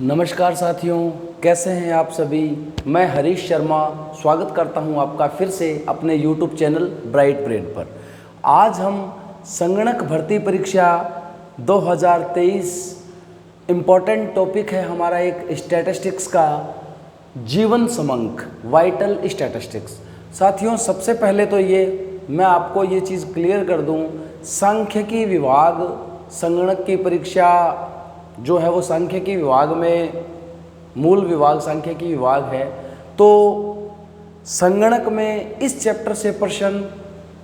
नमस्कार साथियों, कैसे हैं आप सभी। मैं हरीश शर्मा स्वागत करता हूं आपका फिर से अपने YouTube चैनल ब्राइट ब्रेन पर। आज हम संगणक भर्ती परीक्षा 2023 इम्पॉर्टेंट टॉपिक है हमारा एक स्टैटिस्टिक्स का, जीवन समंक, वाइटल स्टैटिस्टिक्स। साथियों, सबसे पहले तो ये मैं आपको ये चीज़ क्लियर कर दूं, सांख्यिकी विभाग संगणक की परीक्षा जो है वो सांख्यिकी विभाग में मूल विभाग सांख्यिकी विभाग है। तो संगणक में इस चैप्टर से प्रश्न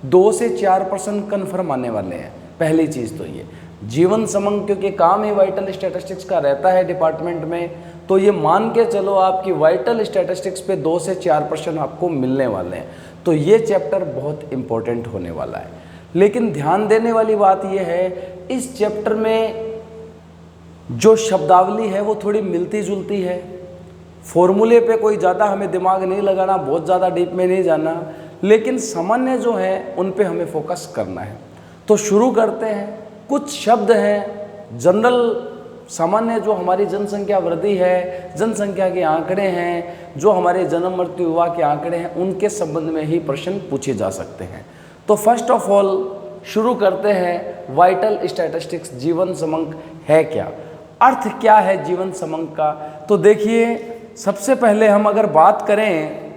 2 से 4% कन्फर्म आने वाले हैं। पहली चीज़ तो ये जीवन समंक, क्योंकि काम ही वाइटल स्टैटिस्टिक्स का रहता है डिपार्टमेंट में, तो ये मान के चलो आपकी वाइटल स्टैटिस्टिक्स पे 2 से 4% आपको मिलने वाले हैं। तो ये चैप्टर बहुत इम्पोर्टेंट होने वाला है। लेकिन ध्यान देने वाली बात यह है, इस चैप्टर में जो शब्दावली है वो थोड़ी मिलती जुलती है। फॉर्मूले पे कोई ज़्यादा हमें दिमाग नहीं लगाना, बहुत ज़्यादा डीप में नहीं जाना, लेकिन सामान्य जो है उन पे हमें फोकस करना है। तो शुरू करते हैं। कुछ शब्द हैं जनरल, सामान्य, जो हमारी जनसंख्या वृद्धि है, जनसंख्या के आंकड़े हैं, जो हमारे जन्म मृत्यु विवाह के आंकड़े हैं, उनके संबंध में ही प्रश्न पूछे जा सकते हैं। तो फर्स्ट ऑफ ऑल शुरू करते हैं, वाइटल स्टैटिस्टिक्स जीवन समंक है क्या, अर्थ क्या है जीवन समंक का। तो देखिए, सबसे पहले हम अगर बात करें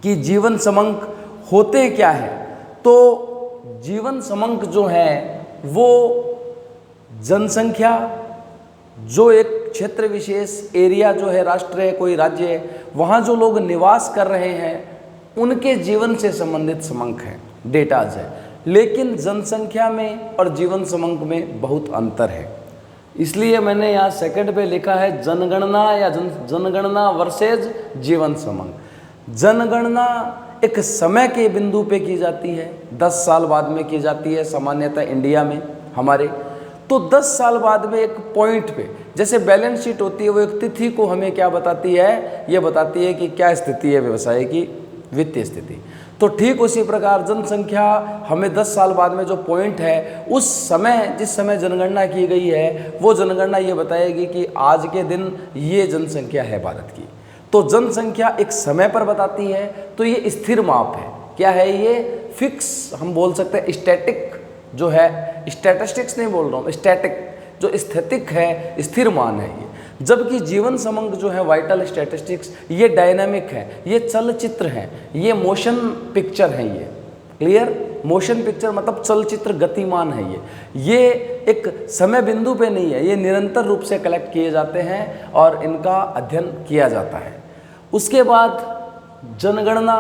कि जीवन समंक होते क्या है, तो जीवन समंक जो है वो जनसंख्या, जो एक क्षेत्र विशेष एरिया जो है, राष्ट्र है, कोई राज्य है, वहाँ जो लोग निवास कर रहे हैं उनके जीवन से संबंधित समंक है, डेटाज है। लेकिन जनसंख्या में और जीवन समंक में बहुत अंतर है, इसलिए मैंने यहाँ सेकंड पे लिखा है जनगणना या जनगणना वर्सेज जीवन समंक। जनगणना एक समय के बिंदु पे की जाती है, 10 साल बाद में की जाती है सामान्यतः इंडिया में हमारे। तो 10 साल बाद में एक पॉइंट पे, जैसे बैलेंस शीट होती है, वो एक तिथि को हमें क्या बताती है, ये बताती है कि क्या स्थिति है व्यवसाय की, वित्तीय स्थिति। तो ठीक उसी प्रकार जनसंख्या हमें 10 साल बाद में जो पॉइंट है, उस समय जिस समय जनगणना की गई है, वो जनगणना ये बताएगी कि आज के दिन ये जनसंख्या है भारत की। तो जनसंख्या एक समय पर बताती है, तो ये स्थिर माप है। क्या है ये? फिक्स, हम बोल सकते हैं स्टैटिक जो है, स्टैटिस्टिक्स नहीं बोल रहा हूँ, स्टैटिक जो स्थितिक है, स्थिर मान है ये। जबकि जीवन समंक जो है वाइटल स्टैटिस्टिक्स, ये डायनामिक है, ये चलचित्र है, ये मोशन पिक्चर है। ये क्लियर, मोशन पिक्चर मतलब चलचित्र गतिमान है। ये एक समय बिंदु पे नहीं है, ये निरंतर रूप से कलेक्ट किए जाते हैं और इनका अध्ययन किया जाता है। उसके बाद जनगणना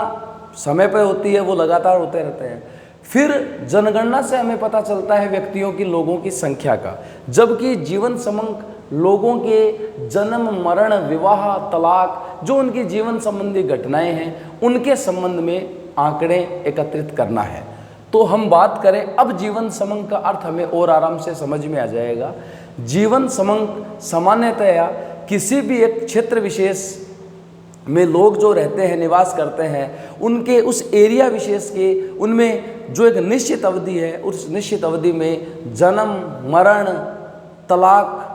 समय पर होती है, वो लगातार होते रहते हैं। फिर जनगणना से हमें पता चलता है व्यक्तियों की, लोगों की संख्या का, जबकि जीवन समंक लोगों के जन्म, मरण, विवाह, तलाक, जो उनकी जीवन संबंधी घटनाएं हैं, उनके संबंध में आंकड़े एकत्रित करना है। तो हम बात करें अब जीवन समंक का अर्थ हमें और आराम से समझ में आ जाएगा। जीवन समंक सामान्यतया किसी भी एक क्षेत्र विशेष में लोग जो रहते हैं, निवास करते हैं, उनके उस एरिया विशेष के, उनमें जो एक निश्चित अवधि है, उस निश्चित अवधि में जन्म, मरण, तलाक,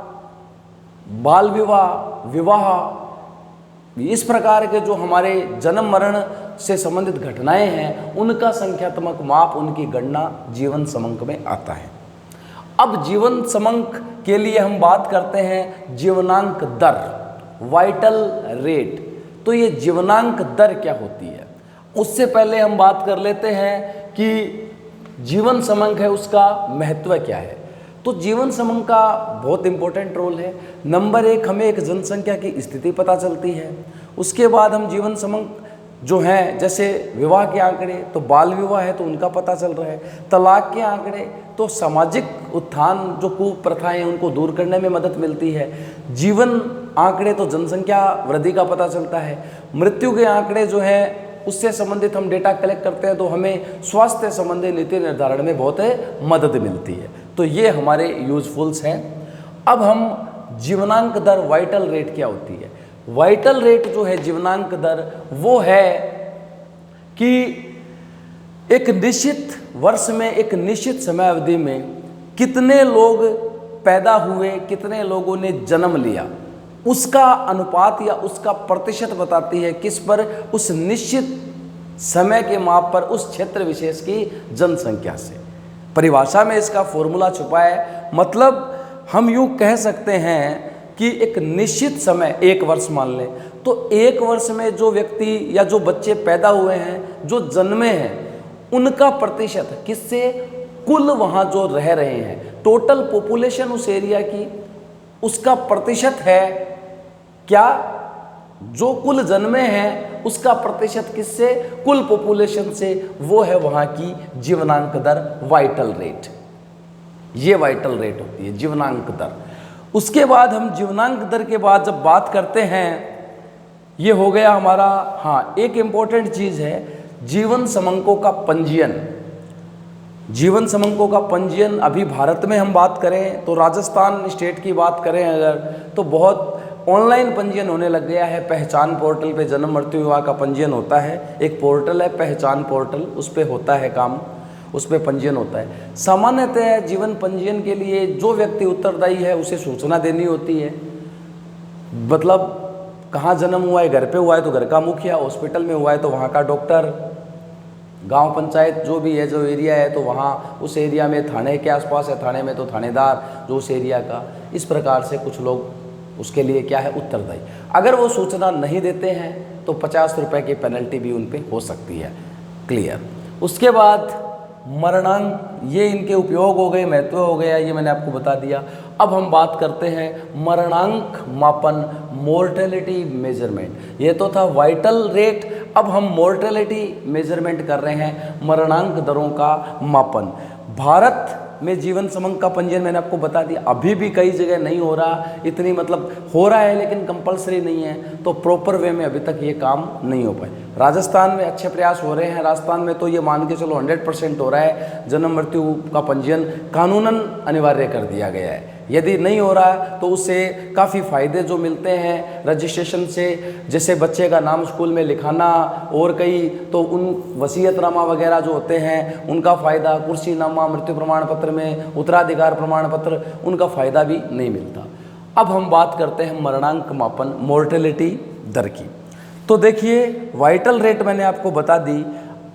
बाल विवाह, विवाह, इस प्रकार के जो हमारे जन्म मरण से संबंधित घटनाएं हैं, उनका संख्यात्मक माप, उनकी गणना जीवन समंक में आता है। अब जीवन समंक के लिए हम बात करते हैं जीवनांक दर, वाइटल रेट। तो ये जीवनांक दर क्या होती है, उससे पहले हम बात कर लेते हैं कि जीवन समंक है उसका महत्व क्या है। तो जीवन समंक का बहुत इंपॉर्टेंट रोल है। नंबर 1, हमें एक जनसंख्या की स्थिति पता चलती है। उसके बाद हम जीवन समंक जो हैं, जैसे विवाह के आंकड़े, तो बाल विवाह है तो उनका पता चल रहा है। तलाक के आंकड़े, तो सामाजिक उत्थान, जो कुप्रथाएं हैं उनको दूर करने में मदद मिलती है। जीवन आंकड़े, तो जनसंख्या वृद्धि का पता चलता है। मृत्यु के आंकड़े जो है, उससे संबंधित हम डेटा कलेक्ट करते हैं, तो हमें स्वास्थ्य संबंधी नीति निर्धारण में बहुत मदद मिलती है। तो ये हमारे यूजफुल्स हैं। अब हम जीवनांक दर, वाइटल रेट क्या होती है। वाइटल रेट जो है, जीवनांक दर, वो है कि एक निश्चित वर्ष में, एक निश्चित समय अवधि में कितने लोग पैदा हुए, कितने लोगों ने जन्म लिया, उसका अनुपात या उसका प्रतिशत बताती है किस पर, उस निश्चित समय के माप पर उस क्षेत्र विशेष की जनसंख्या से। परिभाषा में इसका फॉर्मूला छुपा है, मतलब हम यूँ कह सकते हैं कि एक निश्चित समय, एक वर्ष मान लें, तो एक वर्ष में जो व्यक्ति या जो बच्चे पैदा हुए हैं, जो जन्मे हैं, उनका प्रतिशत किससे, कुल वहाँ जो रह रहे हैं, टोटल पॉपुलेशन उस एरिया की, उसका प्रतिशत है क्या, जो कुल जन्मे हैं उसका प्रतिशत किससे, कुल पॉपुलेशन से, वो है वहाँ की जीवनांक दर, वाइटल रेट। ये वाइटल रेट होती है, जीवनांक दर। उसके बाद हम जीवनांक दर के बाद जब बात करते हैं, ये हो गया हमारा, हाँ एक इम्पॉर्टेंट चीज़ है जीवन समंकों का पंजीयन। जीवन समंकों का पंजीयन अभी भारत में हम बात करें तो राजस्थान स्टेट की बात करें अगर, तो बहुत ऑनलाइन पंजीयन होने लग गया है। पहचान पोर्टल पे जन्म मृत्यु विवाह का पंजीयन होता है, एक पोर्टल है पहचान पोर्टल, उस पर होता है काम, उस पर पंजीयन होता है। सामान्यतः जीवन पंजीयन के लिए जो व्यक्ति उत्तरदायी है उसे सूचना देनी होती है, मतलब कहाँ जन्म हुआ है, घर पे हुआ है तो घर का मुखिया, हॉस्पिटल में हुआ है तो वहाँ का डॉक्टर, गांव पंचायत जो भी है, जो एरिया है तो वहाँ उस एरिया में थाने के आसपास है, थाने में तो थानेदार जो उस एरिया का, इस प्रकार से कुछ लोग उसके लिए क्या है उत्तरदायी। अगर वो सूचना नहीं देते हैं तो 50 रुपये की पेनल्टी भी उन पर हो सकती है। क्लियर। उसके बाद मरणांक, ये इनके उपयोग हो गए, महत्व हो गया, ये मैंने आपको बता दिया। अब हम बात करते हैं मरणांक मापन, मोर्टेलिटी मेजरमेंट। ये तो था वाइटल रेट, अब हम मोर्टेलिटी मेजरमेंट कर रहे हैं, मरणांक दरों का मापन। भारत में जीवन समंक का पंजीयन मैंने आपको बता दिया, अभी भी कई जगह नहीं हो रहा, इतनी मतलब हो रहा है लेकिन कंपलसरी नहीं है, तो प्रॉपर वे में अभी तक ये काम नहीं हो पाए। राजस्थान में अच्छे प्रयास हो रहे हैं, राजस्थान में तो ये मान के चलो 100% हो रहा है, जन्म मृत्यु का पंजीयन कानूनन अनिवार्य कर दिया गया है। यदि नहीं हो रहा है तो उससे काफ़ी फ़ायदे जो मिलते हैं रजिस्ट्रेशन से, जैसे बच्चे का नाम स्कूल में लिखाना, और कई तो उन वसीयतनामा वगैरह जो होते हैं उनका फ़ायदा, कुर्सीनामा, मृत्यु प्रमाण पत्र में उत्तराधिकार प्रमाण पत्र, उनका फ़ायदा भी नहीं मिलता। अब हम बात करते हैं मरणांक मापन, मोर्टेलिटी दर की। तो देखिए वाइटल रेट मैंने आपको बता दी।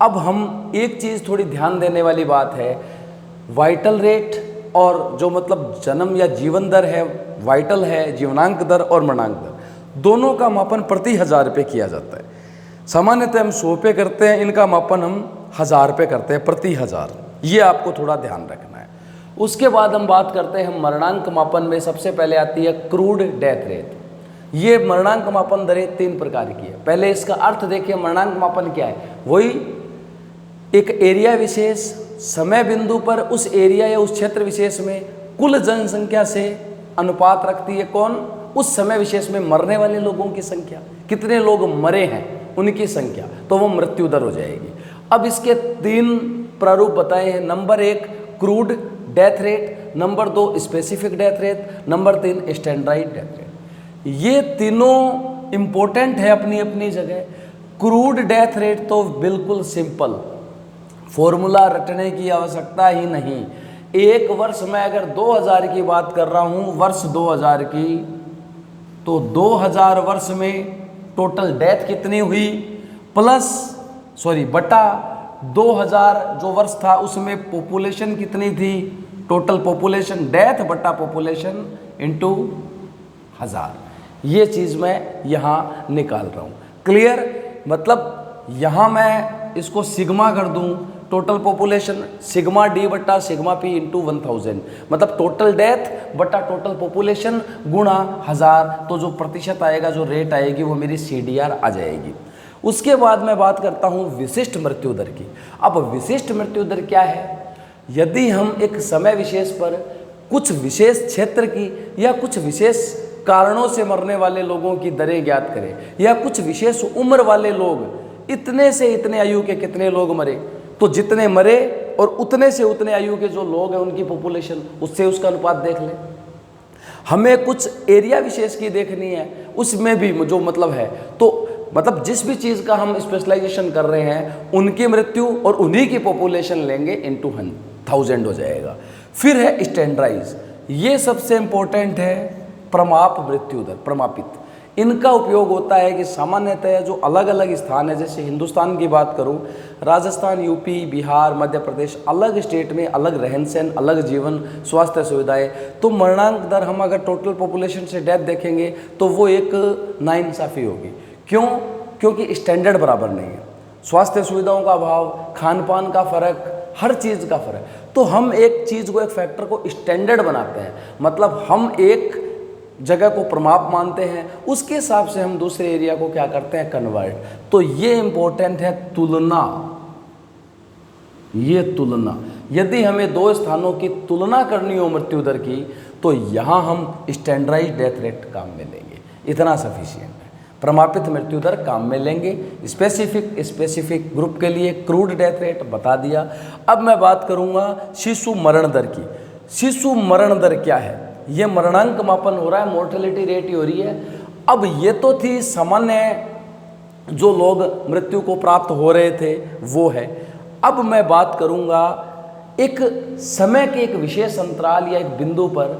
अब हम एक चीज़ थोड़ी ध्यान देने वाली बात है, वाइटल रेट और जो मतलब जन्म या जीवन दर है, वाइटल है, जीवनांक दर और मरणांक दर, दोनों का मापन प्रति 1000 रुपये किया जाता है। सामान्यतः हम 100 पे करते हैं, इनका मापन हम 1000 पे करते हैं प्रति 1000। ये आपको थोड़ा ध्यान रखना है। उसके बाद हम बात करते हैं मरणांक मापन में सबसे पहले आती है क्रूड डेथ रेट। ये मरणांक मापन दरें 3 प्रकार की है। पहले इसका अर्थ देखिए, मरणांक मापन क्या है, वही एक एरिया विशेष समय बिंदु पर उस एरिया या उस क्षेत्र विशेष में कुल जनसंख्या से अनुपात रखती है कौन, उस समय विशेष में मरने वाले लोगों की संख्या, कितने लोग मरे हैं उनकी संख्या, तो वो मृत्यु दर हो जाएगी। अब इसके 3 प्रारूप बताए हैं, number 1 crude death rate, number 2 specific death rate, number 3 standard death rate. ये तीनों इम्पोर्टेंट है अपनी अपनी जगह। क्रूड डेथ रेट तो बिल्कुल सिंपल, फॉर्मूला रटने की आवश्यकता ही नहीं। एक वर्ष में अगर 2000 की बात कर रहा हूँ, वर्ष 2000 की, तो 2000 वर्ष में टोटल डेथ कितनी हुई, बटा 2000 जो वर्ष था उसमें पॉपुलेशन कितनी थी, टोटल पॉपुलेशन, डेथ बटा पॉपुलेशन इंटू 1000। ये चीज़ मैं यहाँ निकाल रहा हूँ। क्लियर, मतलब यहाँ मैं इसको सिग्मा कर दूँ, टोटल पॉपुलेशन सिग्मा डी बट्टा सिग्मा पी इंटू 1000, मतलब टोटल डेथ बट्टा टोटल पॉपुलेशन गुणा 1000, तो जो प्रतिशत आएगा, जो रेट आएगी, वो मेरी CDR आ जाएगी। उसके बाद मैं बात करता हूँ विशिष्ट मृत्यु दर की। अब विशिष्ट मृत्यु दर क्या है, यदि हम एक समय विशेष पर कुछ विशेष क्षेत्र की या कुछ विशेष कारणों से मरने वाले लोगों की दरें ज्ञात करें, या कुछ विशेष उम्र वाले लोग, इतने से इतने आयु के कितने लोग मरे, तो जितने मरे और उतने से उतने आयु के जो लोग हैं उनकी पॉपुलेशन, उससे उसका अनुपात देख लें। हमें कुछ एरिया विशेष की देखनी है, उसमें भी जो मतलब है, तो मतलब जिस भी चीज़ का हम स्पेशलाइजेशन कर रहे हैं उनकी मृत्यु और उन्हीं की पॉपुलेशन लेंगे इंटू 1000 हो जाएगा। फिर है स्टैंडर्डाइज, ये सबसे इम्पोर्टेंट है। प्रमाप मृत्यु दर, प्रमापित, इनका उपयोग होता है कि सामान्यतः जो अलग अलग स्थान है, जैसे हिंदुस्तान की बात करूं, राजस्थान, यूपी, बिहार, मध्य प्रदेश, अलग स्टेट में अलग रहन सहन, अलग जीवन, स्वास्थ्य सुविधाएं, तो मरणांक दर हम अगर टोटल पॉपुलेशन से डेथ देखेंगे तो वो एक नाइंसाफ़ी होगी। क्यों? क्योंकि स्टैंडर्ड बराबर नहीं है, स्वास्थ्य सुविधाओं का अभाव, खान पान का फ़र्क, हर चीज़ का फ़र्क। तो हम एक चीज़ को, एक फैक्टर को स्टैंडर्ड बनाते हैं, मतलब हम एक जगह को प्रमाप मानते हैं, उसके हिसाब से हम दूसरे एरिया को क्या करते हैं, कन्वर्ट। तो ये इंपॉर्टेंट है तुलना, ये तुलना। यदि हमें दो स्थानों की तुलना करनी हो मृत्यु दर की, तो यहाँ हम स्टैंडर्डाइज्ड डेथ रेट काम में लेंगे, इतना सफिशिएंट है। प्रमापित मृत्यु दर काम में लेंगे, स्पेसिफिक ग्रुप के लिए क्रूड डेथ रेट बता दिया। अब मैं बात करूँगा शिशु मरण दर की। शिशु मरण दर क्या है? ये मरणांक मापन हो रहा है, मोर्टेलिटी रेट ही हो रही है। अब ये तो थी सामान्य जो लोग मृत्यु को प्राप्त हो रहे थे, वो है। अब मैं बात करूंगा एक समय के एक विशेष अंतराल या एक बिंदु पर,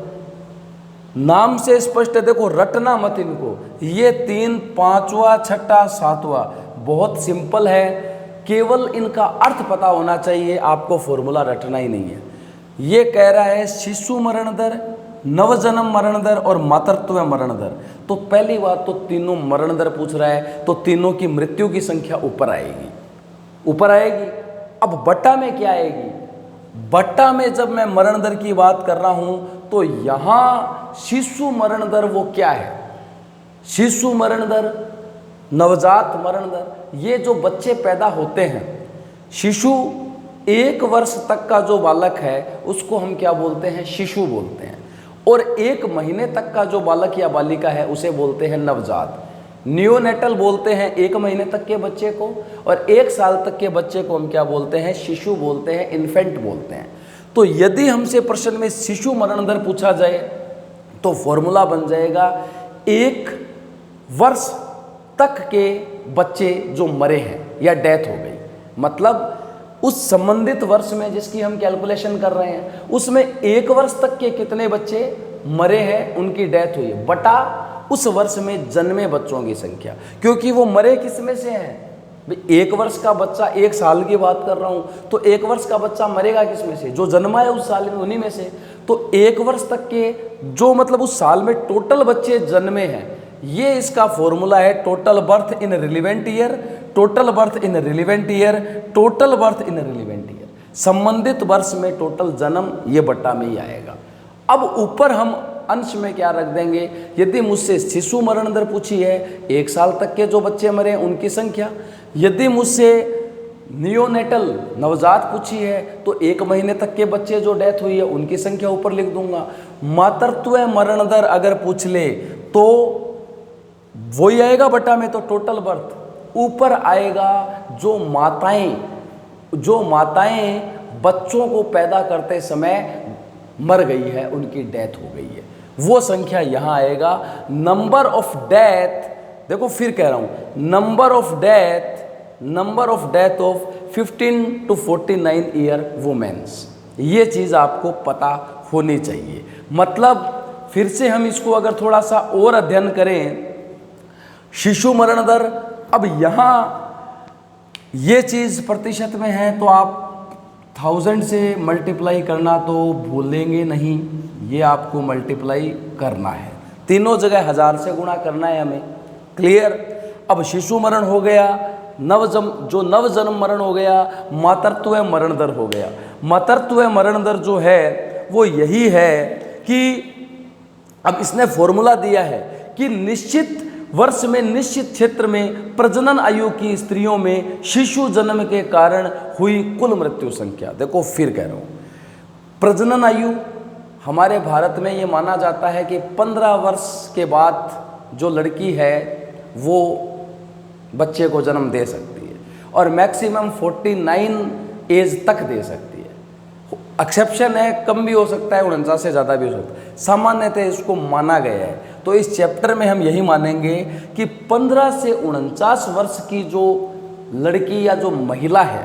नाम से स्पष्ट है, देखो रटना मत इनको, ये 3, 5वां, 6ठा, 7वां बहुत सिंपल है, केवल इनका अर्थ पता होना चाहिए, आपको फॉर्मूला रटना ही नहीं है। ये कह रहा है शिशु मरण दर, नवजन्म मरण दर और मातृत्व मरण दर। तो पहली बात तो तीनों मरण दर पूछ रहा है, तो तीनों की मृत्यु की संख्या ऊपर आएगी, ऊपर आएगी। अब बट्टा में क्या आएगी? बट्टा में जब मैं मरण दर की बात कर रहा हूं, तो यहां शिशु मरण दर वो क्या है? शिशु मरण दर, नवजात मरण दर, ये जो बच्चे पैदा होते हैं, शिशु 1 वर्ष तक का जो बालक है उसको हम क्या बोलते हैं? शिशु बोलते हैं। और 1 महीने तक का जो बालक या बालिका है उसे बोलते हैं नवजात। नियोनेटल बोलते हैं 1 महीने तक के बच्चे को, और 1 साल तक के बच्चे को हम क्या बोलते हैं? शिशु बोलते हैं, इन्फेंट बोलते हैं। तो यदि हमसे प्रश्न में शिशु मरण दर पूछा जाए तो फॉर्मूला बन जाएगा 1 वर्ष तक के बच्चे जो मरे हैं या डेथ हो गई, मतलब उस संबंधित वर्ष में जिसकी हम कैलकुलेशन कर रहे हैं, उसमें 1 वर्ष तक के कितने बच्चे मरे हैं, उनकी डेथ हुई है, बटा उस वर्ष में जन्मे बच्चों की संख्या। क्योंकि वो मरे किस में से हैं? 1 वर्ष का बच्चा, 1 साल की बात कर रहा हूं, तो 1 वर्ष का बच्चा मरेगा किस में से? जो जन्मा है उस साल में, उन्हीं में से। तो 1 वर्ष तक के जो, मतलब उस साल में टोटल बच्चे जन्मे हैं, ये इसका फॉर्मूला है total birth in relevant year, total birth in relevant year, total birth in relevant year. संबंधित वर्ष में टोटल जन्म, ये बट्टा में ही आएगा। अब ऊपर हम अंश में क्या रख देंगे? यदि मुझसे शिशु मरण दर पूछी है, 1 साल तक के जो बच्चे मरे उनकी संख्या, यदि मुझसे नियोनेटल नवजात पूछी है तो 1 महीने तक के बच्चे जो डेथ हुई है उनकी संख्या ऊपर लिख दूंगा। मातृत्व मरण दर अगर पूछ ले तो वही आएगा बट्टा में, तो टोटल बर्थ। ऊपर आएगा जो माताएं बच्चों को पैदा करते समय मर गई है, उनकी डेथ हो गई है, वो संख्या यहां आएगा। नंबर ऑफ डेथ, देखो फिर कह रहा हूं, number of death of 15 to 49 year women's, ये चीज आपको पता होनी चाहिए। मतलब फिर से हम इसको अगर थोड़ा सा और अध्ययन करें, शिशु मरण दर, अब यहां ये चीज प्रतिशत में है तो आप 1000 से मल्टीप्लाई करना तो भूलेंगे नहीं, ये आपको मल्टीप्लाई करना है, तीनों जगह 1000 से गुणा करना है हमें। क्लियर? अब शिशु मरण हो गया, नवजन्म मरण हो गया, मातृत्व मरण दर हो गया। मातृत्व मरण दर जो है वो यही है कि अब इसने फॉर्मूला दिया है कि निश्चित वर्ष में, निश्चित क्षेत्र में प्रजनन आयु की स्त्रियों में शिशु जन्म के कारण हुई कुल मृत्यु संख्या। देखो फिर कह रहा हूं, प्रजनन आयु हमारे भारत में ये माना जाता है कि 15 वर्ष के बाद जो लड़की है वो बच्चे को जन्म दे सकती है, और मैक्सिमम 49 एज तक दे सकती है। एक्सेप्शन है, कम भी हो सकता है, 49 से ज़्यादा भी हो सकता है, सामान्यतः इसको माना गया है। तो इस चैप्टर में हम यही मानेंगे कि 15 से 49 वर्ष की जो लड़की या जो महिला है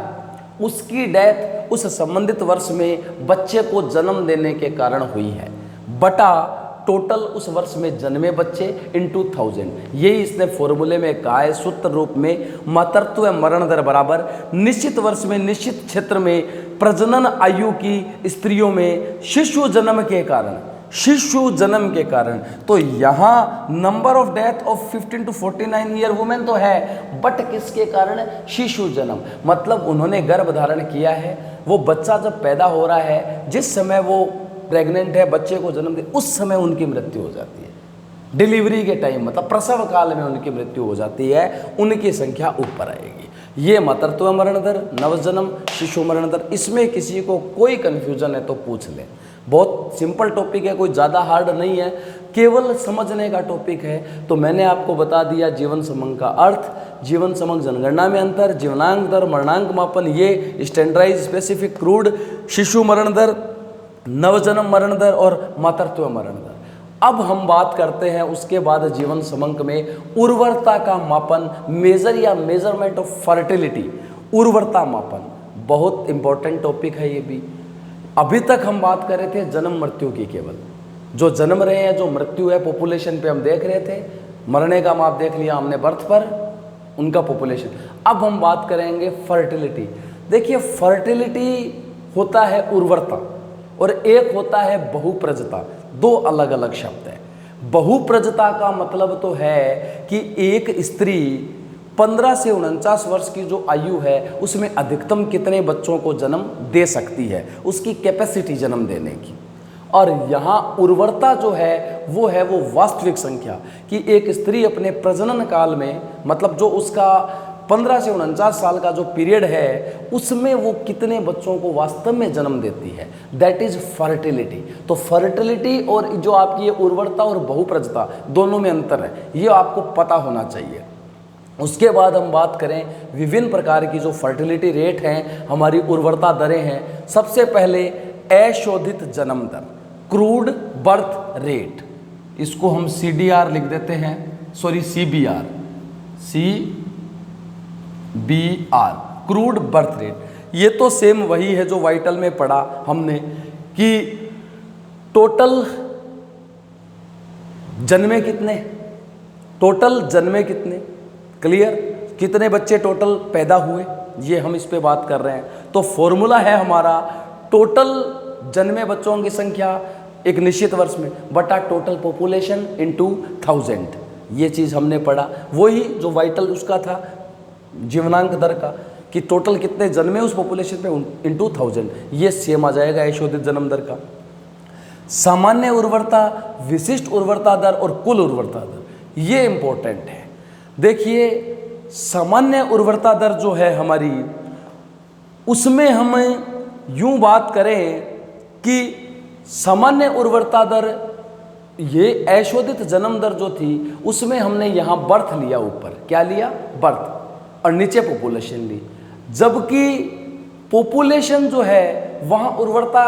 उसकी डेथ उस संबंधित वर्ष में बच्चे को जन्म देने के कारण हुई है, बटा टोटल उस वर्ष में जन्मे बच्चे इनटू 1000। यही इसने फॉर्मूले में कहा है सूत्र रूप में, मातृत्व मरण दर बराबर निश्चित वर्ष में निश्चित क्षेत्र में प्रजनन आयु की स्त्रियों में शिशु जन्म के कारण। तो यहाँ number of death of 15 to 49 year women तो है, बट किसके कारण? शिशु जन्म। मतलब उन्होंने गर्भ धारण किया है, वो बच्चा जब पैदा हो रहा है, जिस समय वो प्रेग्नेंट है, बच्चे को जन्म दे, उस समय उनकी मृत्यु हो जाती है। डिलीवरी के टाइम मतलब प्रसव काल में उनकी मृत्यु हो जाती है, उनकी संख्या ऊपर आएगी। ये मातृत्व मरण दर, नवजन्म, शिशु मरण दर, इसमें किसी को कोई कन्फ्यूजन है तो पूछ लें। बहुत सिंपल टॉपिक है, कोई ज़्यादा हार्ड नहीं है, केवल समझने का टॉपिक है। तो मैंने आपको बता दिया जीवन समंक का अर्थ, जीवन समंक जनगणना में अंतर, जीवनांक दर, मरणांक मापन, ये स्टैंडर्डाइज स्पेसिफिक क्रूड, शिशु मरण दर, नवजन्म मरण दर और मातृत्व मरण दर। अब हम बात करते हैं उसके बाद जीवन समंक में उर्वरता का मापन, मेजर या मेजरमेंट ऑफ फर्टिलिटी, उर्वरता मापन बहुत इंपॉर्टेंट टॉपिक है ये भी। अभी तक हम बात कर रहे थे जन्म मृत्यु की, केवल जो जन्म रहे हैं, जो मृत्यु है पॉपुलेशन पे हम देख रहे थे, मरने का माप देख लिया हमने बर्थ पर, उनका पॉपुलेशन। अब हम बात करेंगे फर्टिलिटी। देखिए फर्टिलिटी होता है उर्वरता और एक होता है बहुप्रजता, दो अलग अलग शब्द है। बहुप्रजता का मतलब तो है कि एक स्त्री 15 से 49 वर्ष की जो आयु है उसमें अधिकतम कितने बच्चों को जन्म दे सकती है, उसकी कैपेसिटी जन्म देने की। और यहाँ उर्वरता जो है वो वास्तविक संख्या कि एक स्त्री अपने प्रजनन काल में, मतलब जो उसका 15 से 49 साल का जो पीरियड है उसमें वो कितने बच्चों को वास्तव में जन्म देती है, दैट इज फर्टिलिटी। तो फर्टिलिटी और जो आपकी ये उर्वरता और बहुप्रजता दोनों में अंतर है, ये आपको पता होना चाहिए। उसके बाद हम बात करें विभिन्न प्रकार की जो फर्टिलिटी रेट हैं, हमारी उर्वरता दरें हैं। सबसे पहले अशोधित जन्म दर, क्रूड बर्थ रेट, इसको हम CDR लिख देते हैं, sorry CBR, crude birth rate. ये तो सेम वही है जो वाइटल में पढ़ा हमने कि टोटल जन्मे कितने, क्लियर, कितने बच्चे टोटल पैदा हुए, ये हम इस पे बात कर रहे हैं। तो फॉर्मूला है हमारा टोटल जन्मे बच्चों की संख्या एक निश्चित वर्ष में बटा टोटल पॉपुलेशन इनटू 1000। ये चीज़ हमने पढ़ा, वही जो वाइटल उसका था जीवनांक दर का कि टोटल कितने जन्मे उस पॉपुलेशन पे इनटू 1000, ये सेम आ जाएगा अशोधित जन्म दर का। सामान्य उर्वरता, विशिष्ट उर्वरता दर और कुल उर्वरता दर, ये इंपॉर्टेंट है। देखिए सामान्य उर्वरता दर जो है हमारी, उसमें हम यूं बात करें कि सामान्य उर्वरता दर, ये अशोधित जन्म दर जो थी उसमें हमने यहाँ बर्थ लिया, ऊपर क्या लिया, बर्थ, और नीचे पॉपुलेशन ली। जबकि पॉपुलेशन जो है वहाँ उर्वरता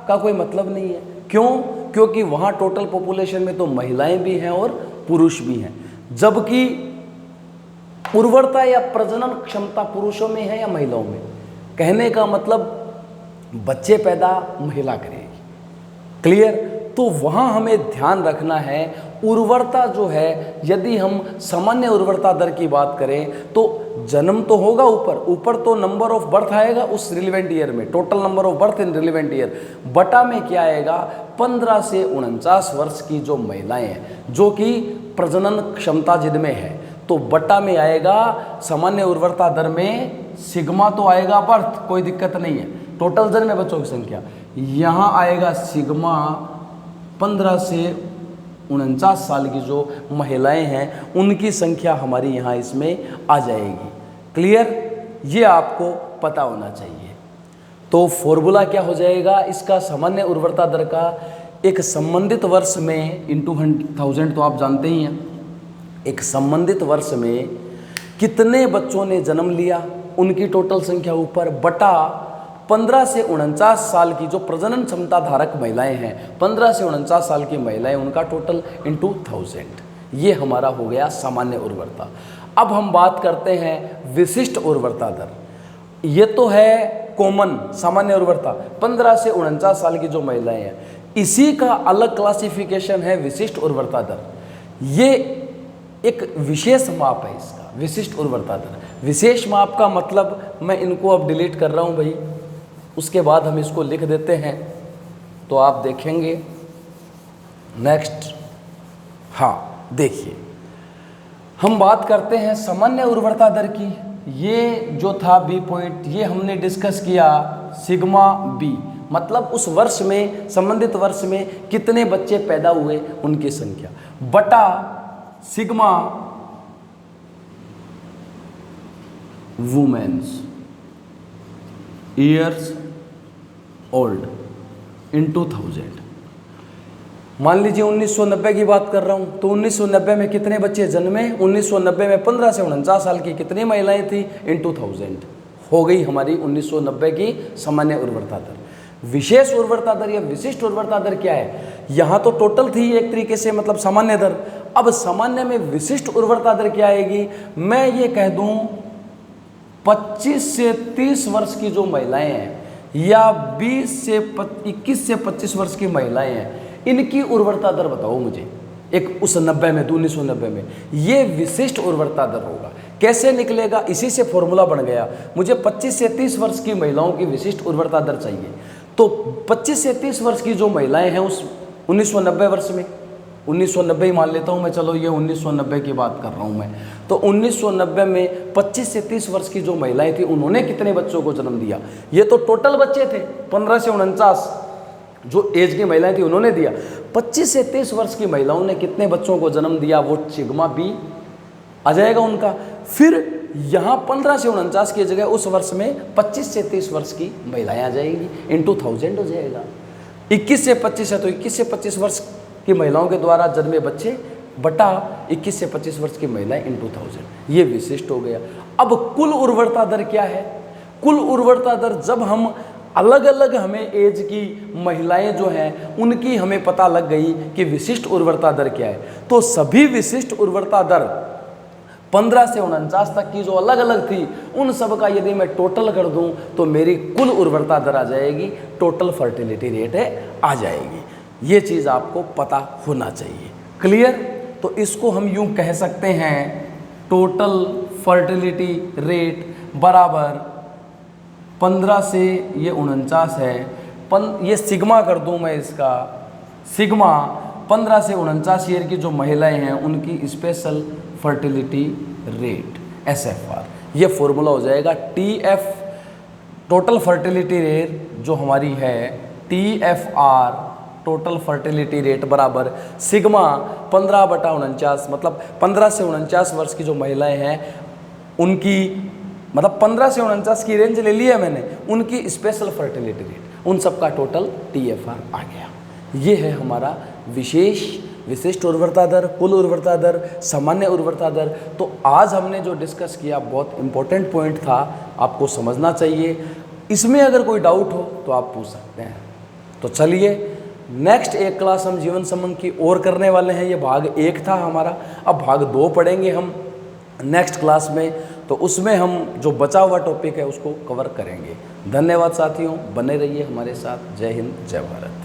का कोई मतलब नहीं है। क्यों? क्योंकि वहाँ टोटल पॉपुलेशन में तो महिलाएं भी हैं और पुरुष भी हैं, जबकि उर्वरता या प्रजनन क्षमता पुरुषों में है या महिलाओं में। कहने का मतलब बच्चे पैदा महिला करेगी, क्लियर। तो वहाँ हमें ध्यान रखना है उर्वरता जो है, यदि हम सामान्य उर्वरता दर की बात करें तो जन्म तो होगा ऊपर तो नंबर ऑफ बर्थ आएगा उस रिलेवेंट ईयर में, total number of birth in relevant year, बटा में क्या आएगा 15 से 49 वर्ष की जो महिलाएं हैं जो कि प्रजनन क्षमता जिनमें है, तो बटा में आएगा सामान्य उर्वरता दर में सिग्मा तो आएगा बर्थ, कोई दिक्कत नहीं है, टोटल जन्मे बच्चों की संख्या, यहाँ आएगा सिग्मा 15 से 49 साल की जो महिलाएं हैं उनकी संख्या हमारी यहाँ इसमें आ जाएगी, क्लियर। ये आपको पता होना चाहिए। तो फॉर्मूला क्या हो जाएगा इसका, सामान्य उर्वरता दर का एक संबंधित वर्ष में इनटू 1000, तो आप जानते ही हैं एक संबंधित वर्ष में कितने बच्चों ने जन्म लिया उनकी टोटल संख्या ऊपर, बटा 15 से 49 साल की जो प्रजनन क्षमता धारक महिलाएं हैं, 15 से 49 साल की महिलाएं, उनका टोटल इनटू 1000। ये हमारा हो गया सामान्य उर्वरता। अब हम बात करते हैं विशिष्ट उर्वरता दर। ये तो है कॉमन सामान्य उर्वरता, 15 से 49 साल की जो महिलाएं हैं। इसी का अलग क्लासिफिकेशन है विशिष्ट उर्वरता दर। ये एक विशेष माप है इसका, विशिष्ट उर्वरता दर। विशेष माप का मतलब मैं इनको अब डिलीट कर रहा हूँ भाई, उसके बाद हम इसको लिख देते हैं तो आप देखेंगे। नेक्स्ट, हाँ देखिए, हम बात करते हैं सामान्य उर्वरता दर की। ये जो था बी पॉइंट, ये हमने डिस्कस किया सिग्मा बी, मतलब उस वर्ष में, संबंधित वर्ष में कितने बच्चे पैदा हुए उनकी संख्या, बटा sigma women's years old in 2000। मान लीजिए 1990 की बात कर रहा हूँ, तो 1990 में कितने बच्चे जन्मे? 1990 में 15 से 49 साल की कितनी महिलाएं थी? इन 2000 हो गई हमारी 1990 की सामान्य उर्वरता दर। विशेष उर्वरता दर या विशिष्ट उर्वरता दर क्या है? यहाँ तो टोटल थी एक तरीके से, मतलब सामान्य दर। अब सामान्य में विशिष्ट उर्वरता दर क्या आएगी? मैं ये कह दूँ 25 से 30 वर्ष की जो महिलाएं हैं या 21 से 25 वर्ष की महिलाएं हैं, इनकी उर्वरता दर बताओ मुझे। एक उस 90 में, 1990 में, ये विशिष्ट उर्वरता दर होगा। कैसे निकलेगा? इसी से फॉर्मूला बन गया। मुझे 25 से 30 वर्ष की महिलाओं की विशिष्ट उर्वरता दर चाहिए, तो 25 से 30 वर्ष की जो महिलाएं हैं उस 1990 वर्ष में, 1990 ही मान लेता हूं मैं, चलो ये 1990 की बात कर रहा हूं मैं, तो 1990 में 25 से 30 वर्ष की जो महिलाएं थी, उन्होंने कितने बच्चों को जन्म दिया? ये तो टोटल बच्चे थे, 15 से 49 जो एज की महिलाएं थी उन्होंने दिया। 25 से 30 वर्ष की महिलाओं ने कितने बच्चों को जन्म दिया? वो सिग्मा बी आ जाएगा उनका। फिर यहाँ 15 से 49 की जगह उस वर्ष में 25 से 30 वर्ष की महिलाएं आ जाएंगी, इन 2000 हो जाएगा। 21 से 25 है तो 21 से 25 वर्ष की महिलाओं के द्वारा जन्मे बच्चे बटा 21 से 25 वर्ष की महिलाएं इन 2000, ये विशिष्ट हो गया। अब कुल उर्वरता दर क्या है? कुल उर्वरता दर, जब हम अलग अलग हमें एज की महिलाएं जो हैं उनकी हमें पता लग गई कि विशिष्ट उर्वरता दर क्या है, तो सभी विशिष्ट उर्वरता दर 15 से 49 तक की जो अलग अलग थी, उन सब का यदि मैं टोटल कर दूं तो मेरी कुल उर्वरता दर आ जाएगी, टोटल फर्टिलिटी रेट है आ जाएगी। ये चीज़ आपको पता होना चाहिए। क्लियर? तो इसको हम यूं कह सकते हैं, टोटल फर्टिलिटी रेट बराबर 15 से ये 49 है, ये सिग्मा कर दूं मैं इसका, सिग्मा 15 से 49 ईयर की जो महिलाएं हैं उनकी स्पेशल फर्टिलिटी रेट SFR। ये फॉर्मूला हो जाएगा TF, टोटल फर्टिलिटी रेट जो हमारी है TFR, टोटल फर्टिलिटी रेट बराबर सिग्मा 15/49, मतलब 15 से 49 वर्ष की जो महिलाएं हैं उनकी, मतलब 15 से 49 की रेंज ले लिया मैंने, उनकी स्पेशल फर्टिलिटी रेट, उन सब का टोटल TFR आ गया। ये है हमारा विशिष्ट उर्वरता दर, कुल उर्वरता दर, सामान्य उर्वरता दर। तो आज हमने जो डिस्कस किया बहुत इंपॉर्टेंट पॉइंट था, आपको समझना चाहिए। इसमें अगर कोई डाउट हो तो आप पूछ सकते हैं। तो चलिए नेक्स्ट एक क्लास हम जीवन संबंध की और करने वाले हैं। ये भाग 1 था हमारा, अब भाग 2 पढ़ेंगे हम नेक्स्ट क्लास में। तो उसमें हम जो बचा हुआ टॉपिक है उसको कवर करेंगे। धन्यवाद साथियों, बने रहिए हमारे साथ। जय हिंद, जय भारत।